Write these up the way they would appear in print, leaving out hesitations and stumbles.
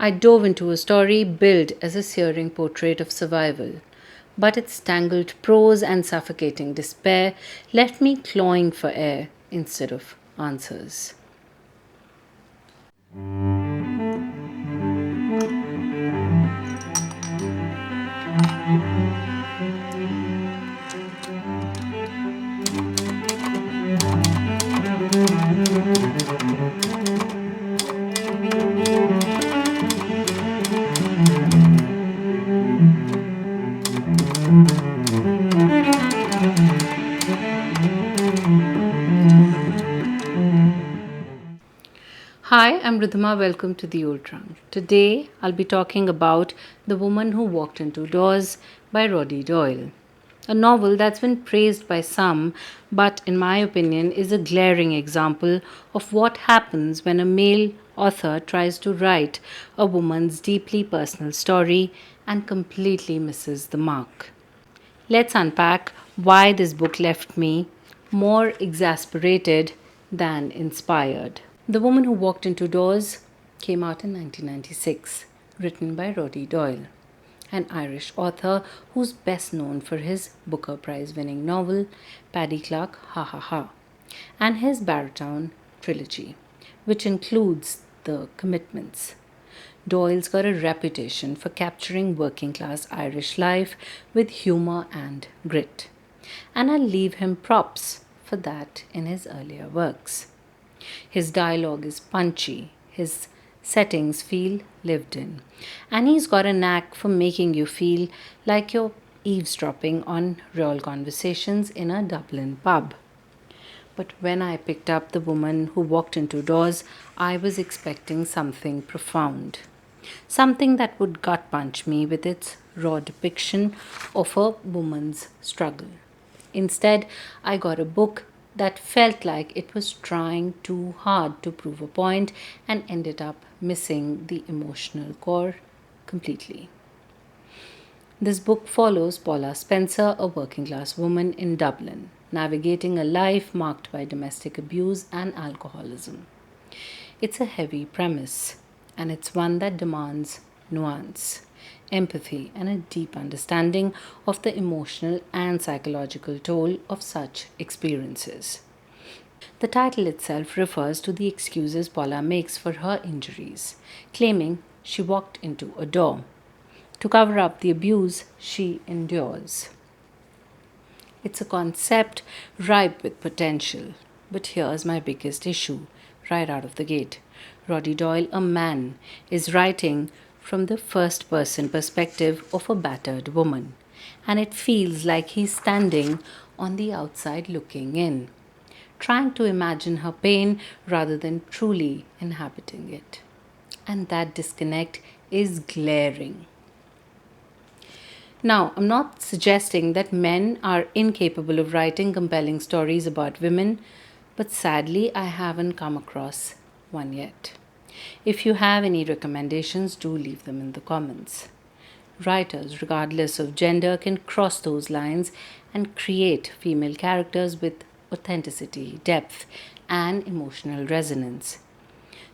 I dove into a story billed as a searing portrait of survival, but its tangled prose and suffocating despair left me clawing for air instead of answers. Hi, I'm Ridhima. Welcome to the Old Trunk. Today, I'll be talking about The Woman Who Walked Into Doors by Roddy Doyle. A novel that's been praised by some, but in my opinion, is a glaring example of what happens when a male author tries to write a woman's deeply personal story and completely misses the mark. Let's unpack why this book left me more exasperated than inspired. The Woman Who Walked Into Doors came out in 1996, written by Roddy Doyle, an Irish author who's best known for his Booker Prize winning novel Paddy Clark Ha Ha Ha and his Barrowtown trilogy, which includes The Commitments. Doyle's got a reputation for capturing working class Irish life with humor and grit, and I'll leave him props for that in his earlier works. His dialogue is punchy, his settings feel lived in, and he's got a knack for making you feel like you're eavesdropping on real conversations in a Dublin pub. But when I picked up The Woman Who Walked Into Doors, I was expecting something profound. Something that would gut punch me with its raw depiction of a woman's struggle. Instead, I got a book that felt like it was trying too hard to prove a point and ended up missing the emotional core completely. This book follows Paula Spencer, a working class woman in Dublin, navigating a life marked by domestic abuse and alcoholism. It's a heavy premise, and it's one that demands nuance, empathy, and a deep understanding of the emotional and psychological toll of such experiences. The title itself refers to the excuses Paula makes for her injuries, claiming she walked into a door to cover up the abuse she endures. It's a concept ripe with potential. But here's my biggest issue right out of the gate. Roddy Doyle, a man, is writing from the first person perspective of a battered woman, and it feels like he's standing on the outside looking in, trying to imagine her pain rather than truly inhabiting it. And that disconnect is glaring. Now, I'm not suggesting that men are incapable of writing compelling stories about women, but sadly, I haven't come across one yet. If you have any recommendations, do leave them in the comments. Writers, regardless of gender, can cross those lines and create female characters with authenticity, depth, and emotional resonance.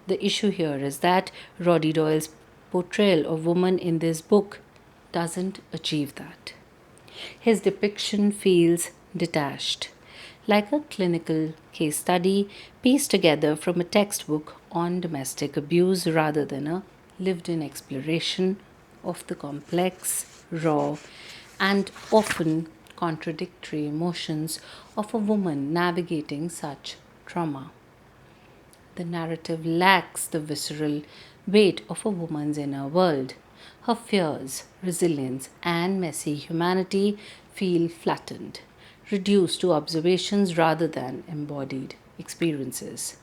The issue here is that Roddy Doyle's portrayal of woman in this book doesn't achieve that. His depiction feels detached, like a clinical case study pieced together from a textbook on domestic abuse rather than a lived in exploration of the complex, raw, and often contradictory emotions of a woman navigating such trauma. The narrative lacks the visceral weight of a woman's inner world. Her fears, resilience, and messy humanity feel flattened, reduced to observations rather than embodied experiences.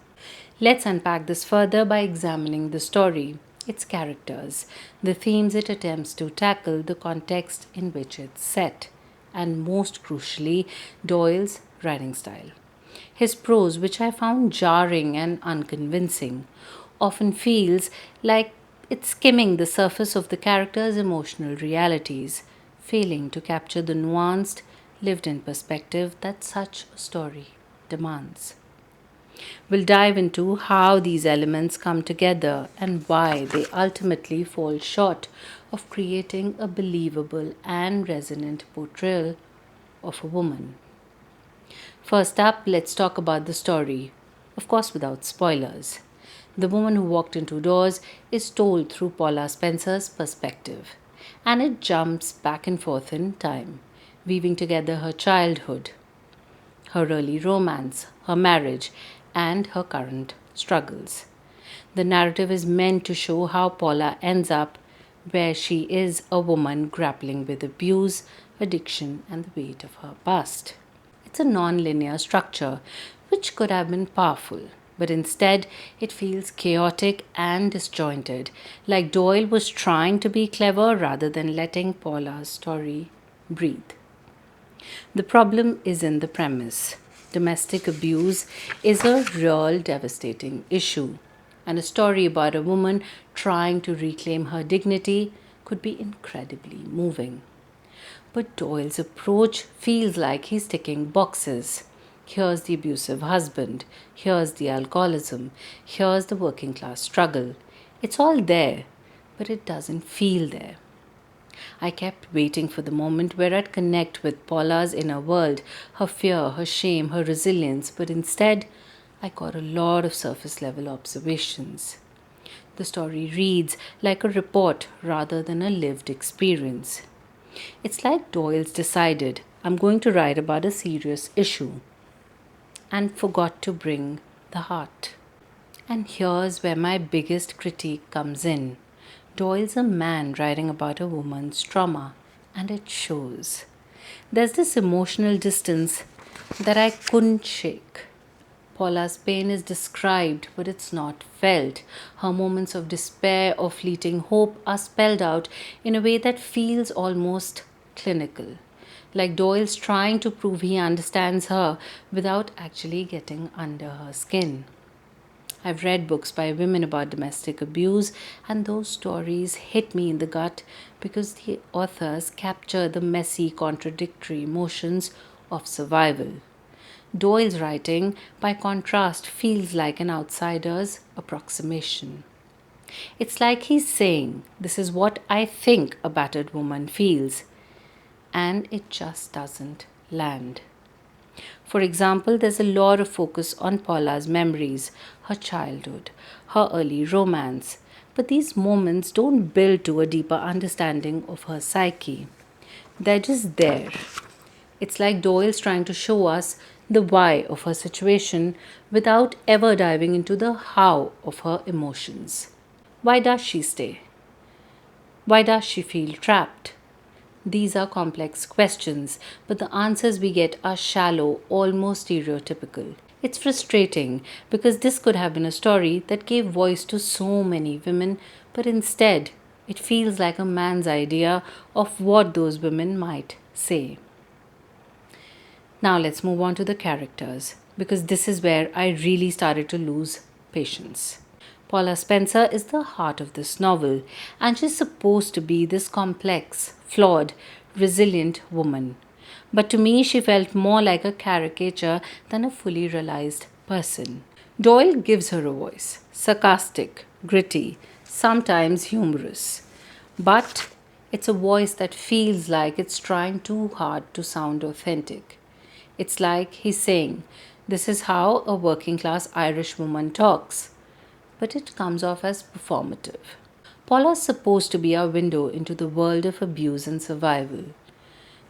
Let's unpack this further by examining the story, its characters, the themes it attempts to tackle, the context in which it's set, and most crucially, Doyle's writing style. His prose, which I found jarring and unconvincing, often feels like it's skimming the surface of the characters' emotional realities, failing to capture the nuanced, lived in perspective that such a story demands. We'll dive into how these elements come together and why they ultimately fall short of creating a believable and resonant portrayal of a woman. First up, let's talk about the story, of course, without spoilers. The Woman Who Walked Into Doors is told through Paula Spencer's perspective, and it jumps back and forth in time, weaving together her childhood, her early romance, her marriage, and her current struggles. The narrative is meant to show how Paula ends up where she is, a woman grappling with abuse, addiction, and the weight of her past. It's a non-linear structure, which could have been powerful, but instead it feels chaotic and disjointed, like Doyle was trying to be clever rather than letting Paula's story breathe. The problem is in the premise. Domestic abuse is a real devastating issue, and a story about a woman trying to reclaim her dignity could be incredibly moving. But Doyle's approach feels like he's ticking boxes. Here's the abusive husband, here's the alcoholism, here's the working class struggle. It's all there, but it doesn't feel there. I kept waiting for the moment where I'd connect with Paula's inner world, her fear, her shame, her resilience, but instead, I got a lot of surface level observations. The story reads like a report rather than a lived experience. It's like Doyle's decided, I'm going to write about a serious issue, and forgot to bring the heart. And here's where my biggest critique comes in. Doyle's a man writing about a woman's trauma, and it shows. There's this emotional distance that I couldn't shake. Paula's pain is described, but it's not felt. Her moments of despair or fleeting hope are spelled out in a way that feels almost clinical, like Doyle's trying to prove he understands her without actually getting under her skin. I've read books by women about domestic abuse, and those stories hit me in the gut because the authors capture the messy, contradictory emotions of survival. Doyle's writing, by contrast, feels like an outsider's approximation. It's like he's saying, this is what I think a battered woman feels, and it just doesn't land. For example, there's a lot of focus on Paula's memories, her childhood, her early romance, but these moments don't build to a deeper understanding of her psyche. They're just there. It's like Doyle's trying to show us the why of her situation without ever diving into the how of her emotions. Why does she stay? Why does she feel trapped? These are complex questions, but the answers we get are shallow, almost stereotypical. It's frustrating because this could have been a story that gave voice to so many women, but instead, it feels like a man's idea of what those women might say. Now let's move on to the characters, because this is where I really started to lose patience. Paula Spencer is the heart of this novel, and she's supposed to be this complex, flawed, resilient woman. But to me, she felt more like a caricature than a fully realized person. Doyle gives her a voice, sarcastic, gritty, sometimes humorous. But it's a voice that feels like it's trying too hard to sound authentic. It's like he's saying, this is how a working class Irish woman talks, but it comes off as performative. Paula's supposed to be our window into the world of abuse and survival,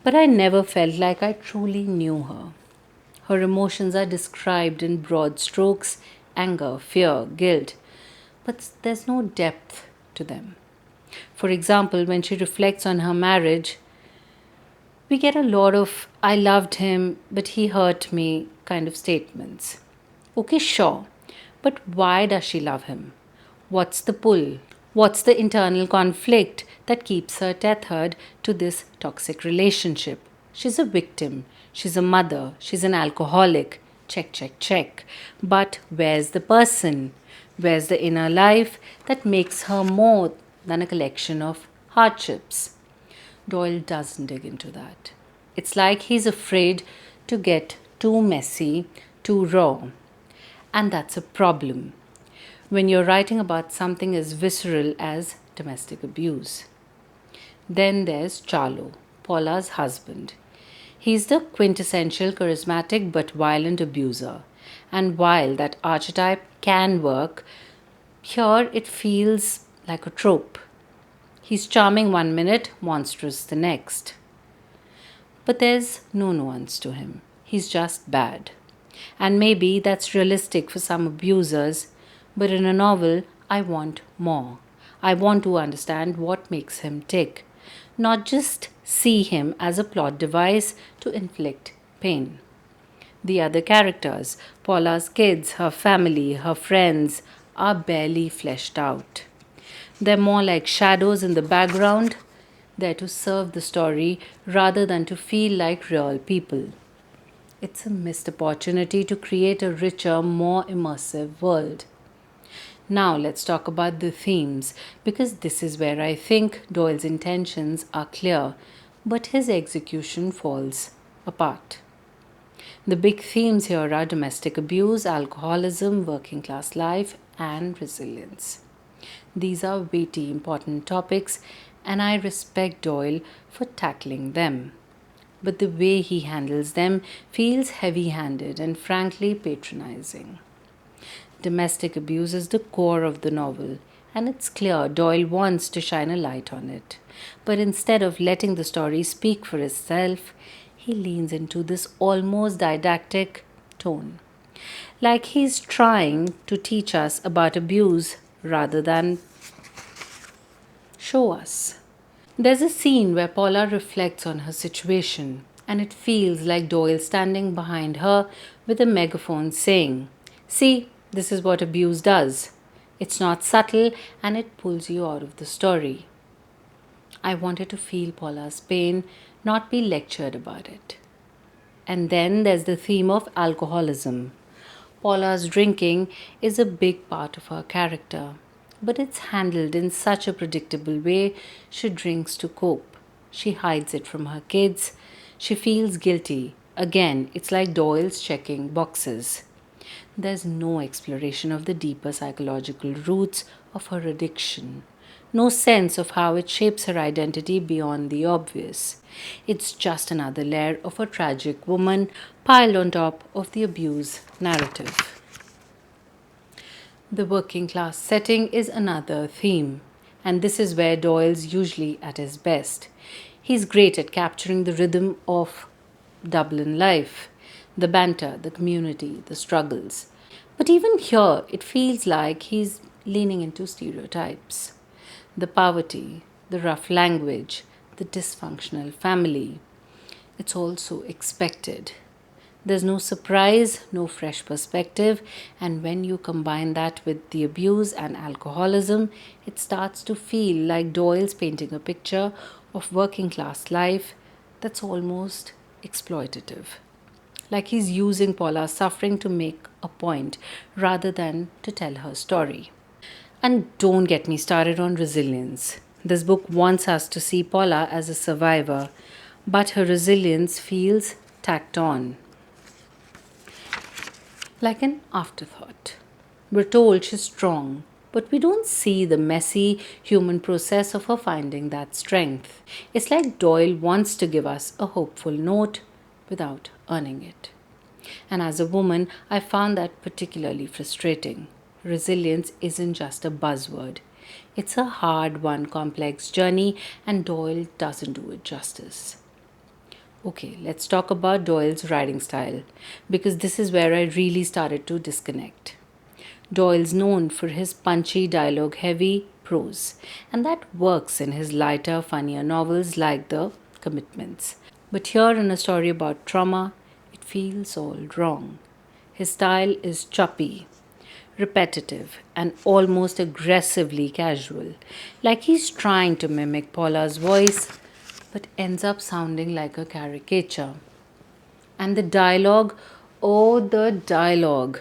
but I never felt like I truly knew her. Her emotions are described in broad strokes: anger, fear, guilt, but there's no depth to them. For example, when she reflects on her marriage, we get a lot of I loved him, but he hurt me kind of statements. Okay, sure, but why does she love him? What's the pull? What's the internal conflict that keeps her tethered to this toxic relationship? She's a victim, she's a mother, she's an alcoholic. Check, check, check. But where's the person? Where's the inner life that makes her more than a collection of hardships? Doyle doesn't dig into that. It's like he's afraid to get too messy, too raw. And that's a problem when you're writing about something as visceral as domestic abuse. Then there's Charlo, Paula's husband. He's the quintessential charismatic but violent abuser. And while that archetype can work, here it feels like a trope. He's charming one minute, monstrous the next. But there's no nuance to him. He's just bad. And maybe that's realistic for some abusers, but in a novel, I want more. I want to understand what makes him tick, not just see him as a plot device to inflict pain. The other characters, Paula's kids, her family, her friends, are barely fleshed out. They're more like shadows in the background, there to serve the story rather than to feel like real people. It's a missed opportunity to create a richer, more immersive world. Now let's talk about the themes, because this is where I think Doyle's intentions are clear, but his execution falls apart. The big themes here are domestic abuse, alcoholism, working class life, and resilience. These are weighty, important topics, and I respect Doyle for tackling them. But the way he handles them feels heavy handed and frankly patronizing. Domestic abuse is the core of the novel, and it's clear Doyle wants to shine a light on it. But instead of letting the story speak for itself, he leans into this almost didactic tone. Like he's trying to teach us about abuse rather than show us. There's a scene where Paula reflects on her situation, and it feels like Doyle standing behind her with a megaphone saying, "See, this is what abuse does. It's not subtle and it pulls you out of the story." I wanted to feel Paula's pain, not be lectured about it. And then there's the theme of alcoholism. Paula's drinking is a big part of her character, but it's handled in such a predictable way. She drinks to cope. She hides it from her kids. She feels guilty. Again, it's like Doyle's checking boxes. There's no exploration of the deeper psychological roots of her addiction. No sense of how it shapes her identity beyond the obvious. It's just another layer of a tragic woman piled on top of the abuse narrative. The working class setting is another theme, and this is where Doyle's usually at his best. He's great at capturing the rhythm of Dublin life, the banter, the community, the struggles. But even here, it feels like he's leaning into stereotypes. The poverty, the rough language, the dysfunctional family. It's also expected. There's no surprise, no fresh perspective, and when you combine that with the abuse and alcoholism, it starts to feel like Doyle's painting a picture of working class life that's almost exploitative. Like he's using Paula's suffering to make a point rather than to tell her story. And don't get me started on resilience. This book wants us to see Paula as a survivor, but her resilience feels tacked on, like an afterthought. We're told she's strong, but we don't see the messy human process of her finding that strength. It's like Doyle wants to give us a hopeful note without earning it. And as a woman, I found that particularly frustrating. Resilience isn't just a buzzword. It's a hard won, complex journey, and Doyle doesn't do it justice. Okay, let's talk about Doyle's writing style, because this is where I really started to disconnect. Doyle's known for his punchy, dialogue heavy prose, and that works in his lighter, funnier novels like The Commitments. But here, in a story about trauma, it feels all wrong. His style is choppy, repetitive, and almost aggressively casual, like he's trying to mimic Paula's voice but ends up sounding like a caricature. And the dialogue, oh, the dialogue.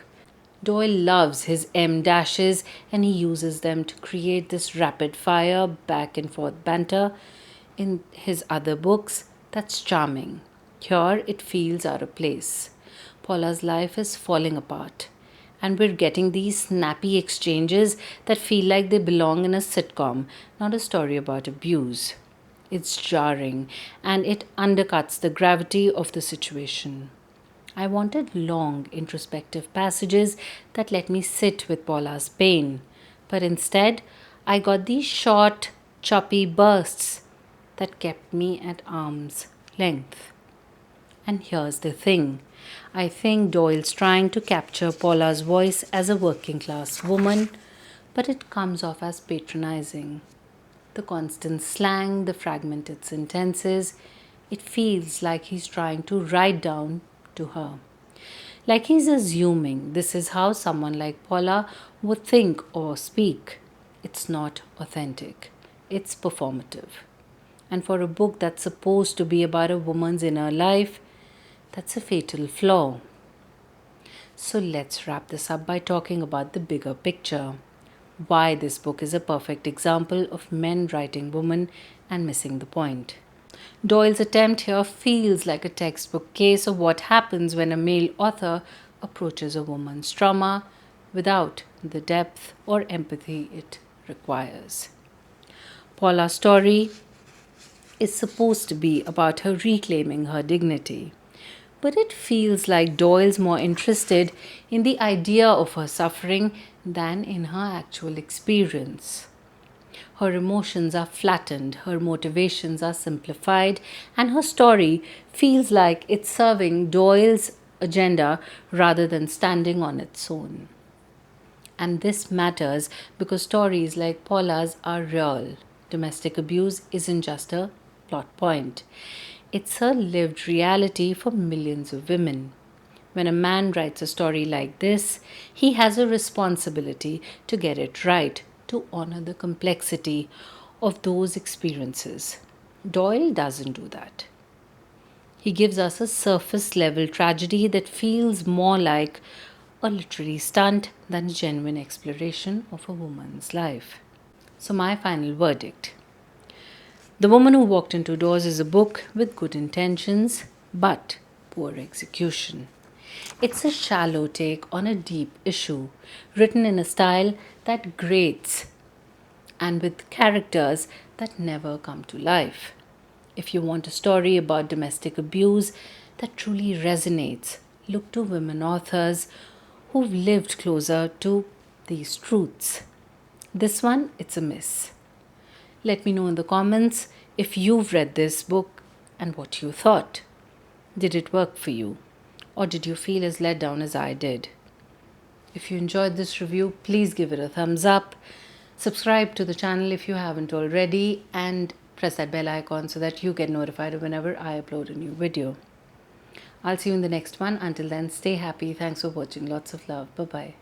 Doyle loves his M dashes and he uses them to create this rapid fire, back and forth banter. In his other books, that's charming. Here, it feels out of place. Paula's life is falling apart, And we're getting these snappy exchanges that feel like they belong in a sitcom, not a story about abuse. It's jarring and it undercuts the gravity of the situation. I wanted long, introspective passages that let me sit with Paula's pain, but instead, I got these short, choppy bursts that kept me at arm's length. And here's the thing, I think Doyle's trying to capture Paula's voice as a working class woman, but it comes off as patronizing. The constant slang, the fragmented sentences, it feels like he's trying to write down to her. Like he's assuming this is how someone like Paula would think or speak. It's not authentic, it's performative. And for a book that's supposed to be about a woman's inner life, that's a fatal flaw. So let's wrap this up by talking about the bigger picture. Why this book is a perfect example of men writing women and missing the point. Doyle's attempt here feels like a textbook case of what happens when a male author approaches a woman's trauma without the depth or empathy it requires. Paula's story is supposed to be about her reclaiming her dignity, but it feels like Doyle's more interested in the idea of her suffering than in her actual experience. Her emotions are flattened, her motivations are simplified, and her story feels like it's serving Doyle's agenda rather than standing on its own. And this matters because stories like Paula's are real. Domestic abuse isn't just a plot point, it's a lived reality for millions of women. When a man writes a story like this, he has a responsibility to get it right, to honor the complexity of those experiences. Doyle doesn't do that. He gives us a surface level tragedy that feels more like a literary stunt than a genuine exploration of a woman's life. So, my final verdict: The Woman Who Walked Into Doors is a book with good intentions but poor execution. It's a shallow take on a deep issue, written in a style that grates and with characters that never come to life. If you want a story about domestic abuse that truly resonates, look to women authors who've lived closer to these truths. This one, it's a miss. Let me know in the comments if you've read this book and what you thought. Did it work for you? Or did you feel as let down as I did? If you enjoyed this review, please give it a thumbs up. Subscribe to the channel if you haven't already, and press that bell icon so that you get notified whenever I upload a new video. I'll see you in the next one. Until then, stay happy. Thanks for watching. Lots of love. Bye-bye.